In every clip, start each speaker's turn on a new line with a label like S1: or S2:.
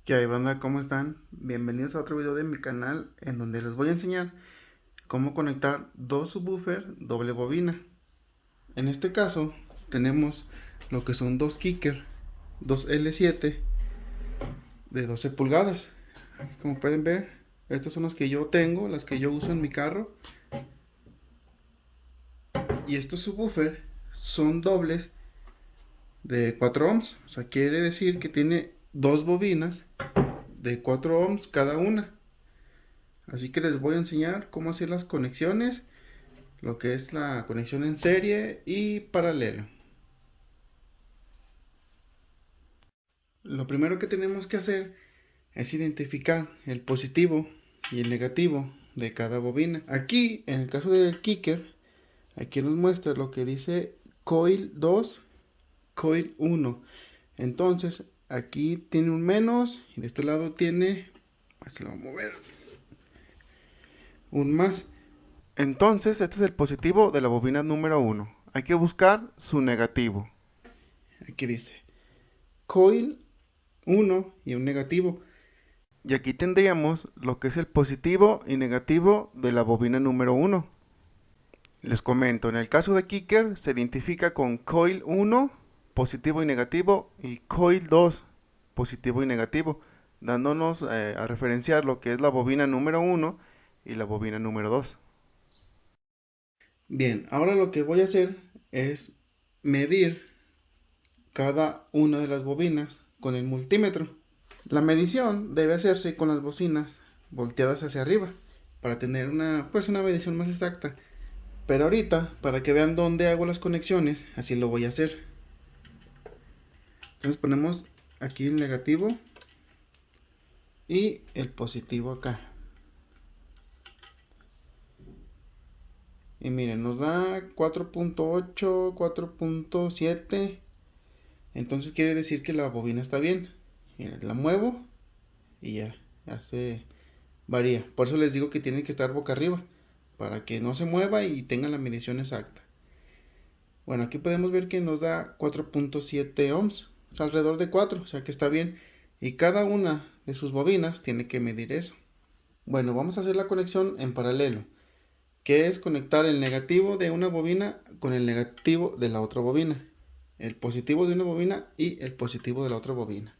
S1: ¿Qué hay, banda? ¿Cómo están? Bienvenidos a otro video de mi canal en donde les voy a enseñar cómo conectar dos subwoofers doble bobina. En este caso tenemos lo que son dos Kicker, dos L7 de 12 pulgadas. Como pueden ver, estas son las que yo tengo, las que yo uso en mi carro. Y estos subwoofers son dobles de 4 ohms. O sea, quiere decir que tiene dos bobinas de 4 ohms cada una. Así que les voy a enseñar cómo hacer las conexiones, lo que es la conexión en serie y paralelo. Lo primero que tenemos que hacer es identificar el positivo y el negativo de cada bobina. Aquí, en el caso del Kicker, aquí nos muestra lo que dice coil 2, coil 1. Entonces, aquí tiene un menos y de este lado tiene, se lo voy a mover, un más. Entonces, este es el positivo de la bobina número 1. Hay que buscar su negativo. Aquí dice coil 1 y un negativo. Y aquí tendríamos lo que es el positivo y negativo de la bobina número 1. Les comento, en el caso de Kicker se identifica con coil 1, positivo y negativo, y coil 2, positivo y negativo, dándonos a referenciar lo que es la bobina número 1 y la bobina número 2. Bien, ahora lo que voy a hacer es medir cada una de las bobinas con el multímetro. La medición debe hacerse con las bocinas volteadas hacia arriba para tener una medición más exacta. Pero ahorita, para que vean dónde hago las conexiones, así lo voy a hacer. Entonces ponemos aquí el negativo y el positivo acá. Y miren, nos da 4.8, 4.7. Entonces quiere decir que la bobina está bien. Miren, la muevo y ya se varía. Por eso les digo que tiene que estar boca arriba, para que no se mueva y tenga la medición exacta. Bueno, aquí podemos ver que nos da 4.7 ohms, es alrededor de 4, o sea que está bien. Y cada una de sus bobinas tiene que medir eso. Bueno, vamos a hacer la conexión en paralelo, que es conectar el negativo de una bobina con el negativo de la otra bobina. El positivo de una bobina y el positivo de la otra bobina.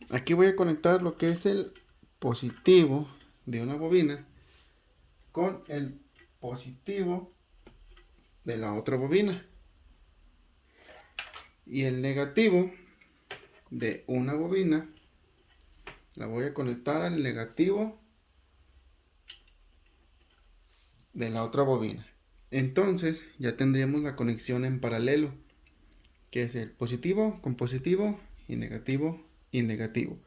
S1: Aquí voy a conectar lo que es el positivo de una bobina con el positivo de la otra bobina. Y el negativo de una bobina la voy a conectar al negativo de la otra bobina. Entonces ya tendríamos la conexión en paralelo, que es el positivo con positivo y negativo y negativo.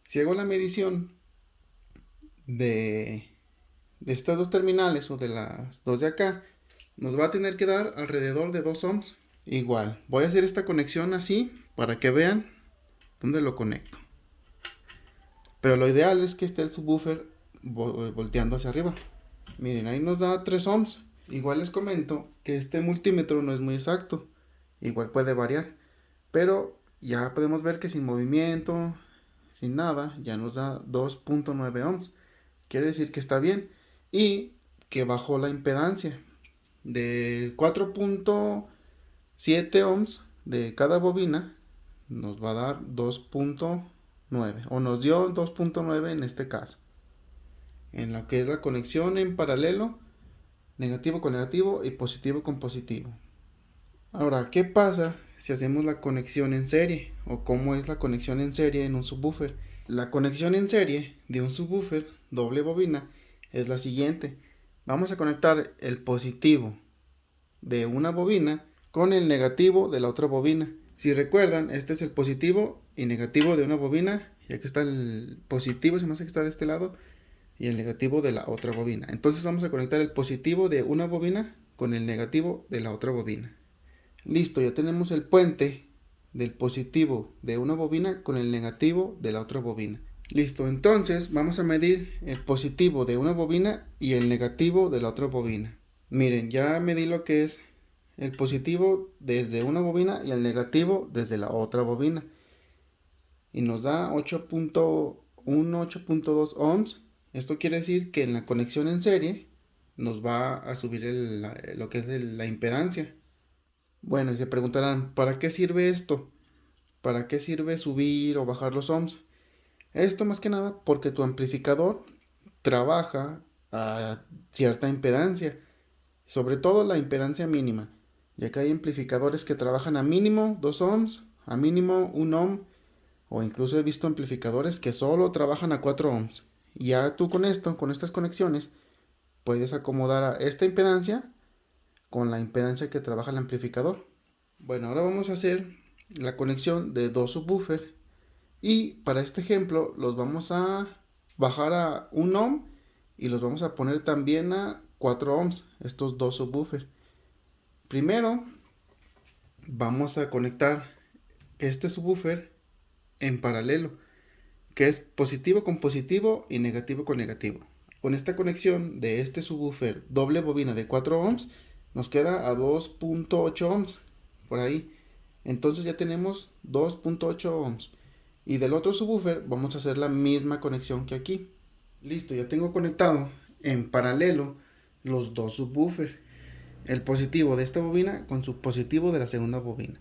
S1: Si hago la medición de estas dos terminales o de las dos de acá, nos va a tener que dar alrededor de 2 ohms. Igual, voy a hacer esta conexión así para que vean dónde lo conecto. Pero lo ideal es que esté el subwoofer volteando hacia arriba. Miren, ahí nos da 3 ohms. Igual les comento que este multímetro no es muy exacto. Igual puede variar. Pero ya podemos ver que sin movimiento, sin nada, ya nos da 2.9 ohms. Quiere decir que está bien. Y que bajó la impedancia. De 4.7 ohms de cada bobina nos va a dar 2.9. O nos dio 2.9 en este caso. En lo que es la conexión en paralelo, negativo con negativo y positivo con positivo. Ahora, ¿qué pasa si hacemos la conexión en serie? ¿O cómo es la conexión en serie en un subwoofer? La conexión en serie de un subwoofer doble bobina es la siguiente. Vamos a conectar el positivo de una bobina con el negativo de la otra bobina. Si recuerdan, este es el positivo y negativo de una bobina. Y aquí está el positivo, se me hace que está de este lado, y el negativo de la otra bobina. Entonces vamos a conectar el positivo de una bobina con el negativo de la otra bobina. Listo, ya tenemos el puente del positivo de una bobina con el negativo de la otra bobina. Listo, entonces vamos a medir el positivo de una bobina y el negativo de la otra bobina. Miren, ya medí lo que es el positivo desde una bobina y el negativo desde la otra bobina. y nos da 8.1, 8.2 ohms. Esto quiere decir que en la conexión en serie nos va a subir lo que es la impedancia. Bueno, y se preguntarán, ¿para qué sirve esto? ¿Para qué sirve subir o bajar los ohms? Esto más que nada porque tu amplificador trabaja a cierta impedancia, sobre todo la impedancia mínima, ya que hay amplificadores que trabajan a mínimo 2 ohms, a mínimo 1 ohm, o incluso he visto amplificadores que solo trabajan a 4 ohms. Y ya tú con esto, con estas conexiones, puedes acomodar a esta impedancia con la impedancia que trabaja el amplificador. Bueno, ahora vamos a hacer la conexión de dos subwoofers y para este ejemplo los vamos a bajar a 1 ohm y los vamos a poner también a 4 ohms, estos dos subwoofers. Primero vamos a conectar este subwoofer en paralelo, que es positivo con positivo y negativo con negativo. Con esta conexión de este subwoofer doble bobina de 4 ohms nos queda a 2.8 ohms por ahí. Entonces ya tenemos 2.8 ohms. Y del otro subwoofer vamos a hacer la misma conexión que aquí. Listo, ya tengo conectado en paralelo los dos subwoofers. El positivo de esta bobina con su positivo de la segunda bobina.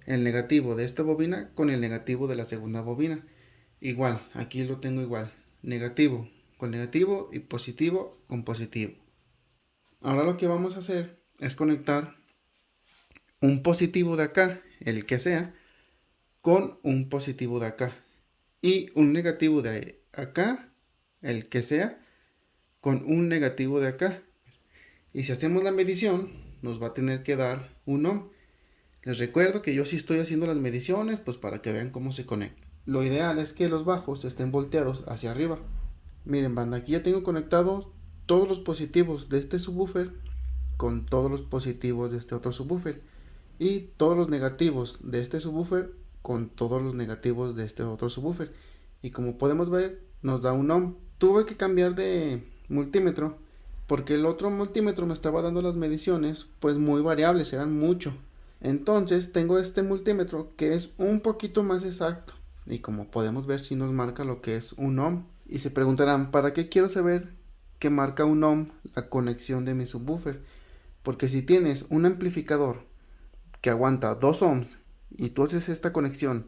S1: El negativo de esta bobina con el negativo de la segunda bobina. Igual, aquí lo tengo igual. Negativo con negativo y positivo con positivo. Ahora lo que vamos a hacer es conectar un positivo de acá, el que sea, con un positivo de acá. Y un negativo de acá, el que sea, con un negativo de acá. Y si hacemos la medición, nos va a tener que dar un ohm. Les recuerdo que yo sí estoy haciendo las mediciones, pues para que vean cómo se conecta. Lo ideal es que los bajos estén volteados hacia arriba. Miren, banda, aquí ya tengo conectados todos los positivos de este subwoofer con todos los positivos de este otro subwoofer y todos los negativos de este subwoofer con todos los negativos de este otro subwoofer. Y como podemos ver, nos da un ohm. Tuve que cambiar de multímetro porque el otro multímetro me estaba dando las mediciones pues muy variables, eran mucho. Entonces tengo este multímetro que es un poquito más exacto y como podemos ver sí nos marca lo que es un ohm. Y se preguntarán, ¿para qué quiero saber que marca un ohm la conexión de mi subwoofer? Porque si tienes un amplificador que aguanta 2 ohms y tú haces esta conexión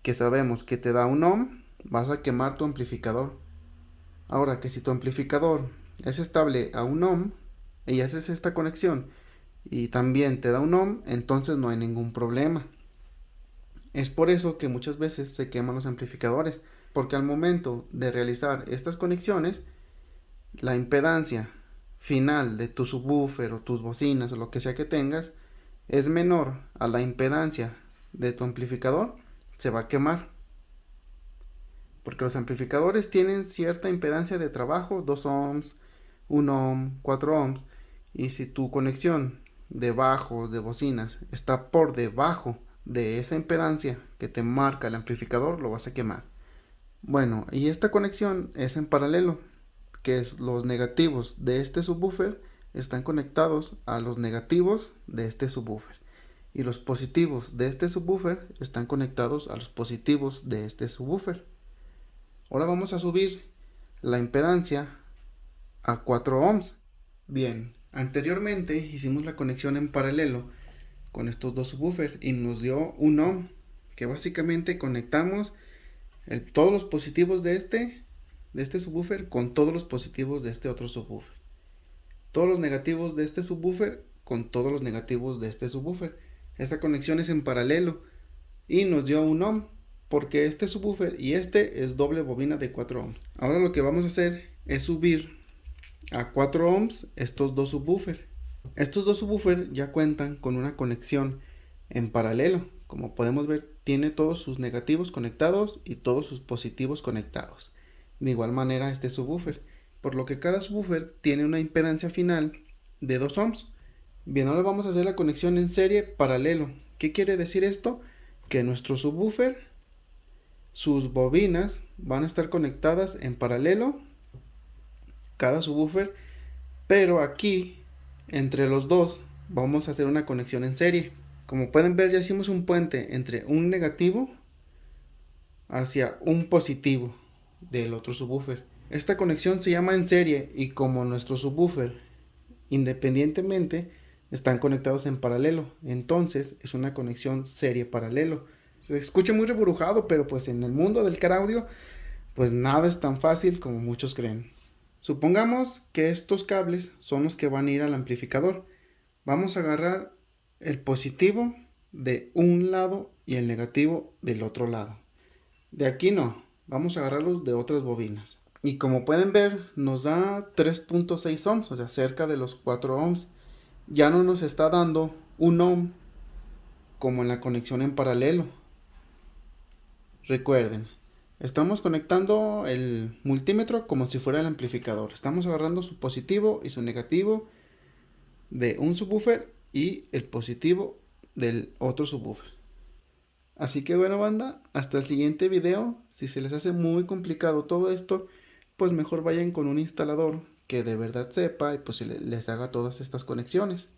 S1: que sabemos que te da un ohm, vas a quemar tu amplificador. Ahora que si tu amplificador es estable a un ohm y haces esta conexión y también te da un ohm, entonces no hay ningún problema. Es por eso que muchas veces se queman los amplificadores, porque al momento de realizar estas conexiones, la impedancia final de tu subwoofer o tus bocinas o lo que sea que tengas es menor a la impedancia de tu amplificador, se va a quemar. Porque los amplificadores tienen cierta impedancia de trabajo, 2 ohms, 1 ohm, 4 ohms, y si tu conexión de bajos, de bocinas, está por debajo de esa impedancia que te marca el amplificador, lo vas a quemar. Bueno, y esta conexión es en paralelo, que es los negativos de este subwoofer están conectados a los negativos de este subwoofer y los positivos de este subwoofer están conectados a los positivos de este subwoofer. Ahora vamos a subir la impedancia a 4 ohms. Bien, anteriormente hicimos la conexión en paralelo con estos dos subwoofers y nos dio un ohm, que básicamente conectamos todos los positivos de este subwoofer con todos los positivos de este otro subwoofer. Todos los negativos de este subwoofer con todos los negativos de este subwoofer. Esa conexión es en paralelo y nos dio un ohm porque este subwoofer y este es doble bobina de 4 ohms. Ahora lo que vamos a hacer es subir a 4 ohms estos dos subwoofers. Estos dos subwoofers ya cuentan con una conexión en paralelo. Como podemos ver, tiene todos sus negativos conectados y todos sus positivos conectados. De igual manera este subwoofer, por lo que cada subwoofer tiene una impedancia final de 2 ohms. Bien, ahora vamos a hacer la conexión en serie paralelo. ¿Qué quiere decir esto? Que nuestro subwoofer, sus bobinas van a estar conectadas en paralelo, cada subwoofer, pero aquí entre los dos vamos a hacer una conexión en serie. Como pueden ver, ya hicimos un puente entre un negativo hacia un positivo del otro subwoofer. Esta conexión se llama en serie y como nuestro subwoofer independientemente están conectados en paralelo, entonces es una conexión serie paralelo. Se escucha muy reburujado, pero pues en el mundo del car audio pues nada es tan fácil como muchos creen. Supongamos que estos cables son los que van a ir al amplificador. Vamos a agarrar el positivo de un lado y el negativo del otro lado. De aquí no, vamos a agarrarlos de otras bobinas. Y como pueden ver, nos da 3.6 ohms, o sea, cerca de los 4 ohms. Ya no nos está dando un ohm como en la conexión en paralelo. Recuerden, estamos conectando el multímetro como si fuera el amplificador. Estamos agarrando su positivo y su negativo de un subwoofer y el positivo del otro subwoofer. Así que bueno, banda, hasta el siguiente video. Si se les hace muy complicado todo esto, pues mejor vayan con un instalador que de verdad sepa y pues les haga todas estas conexiones.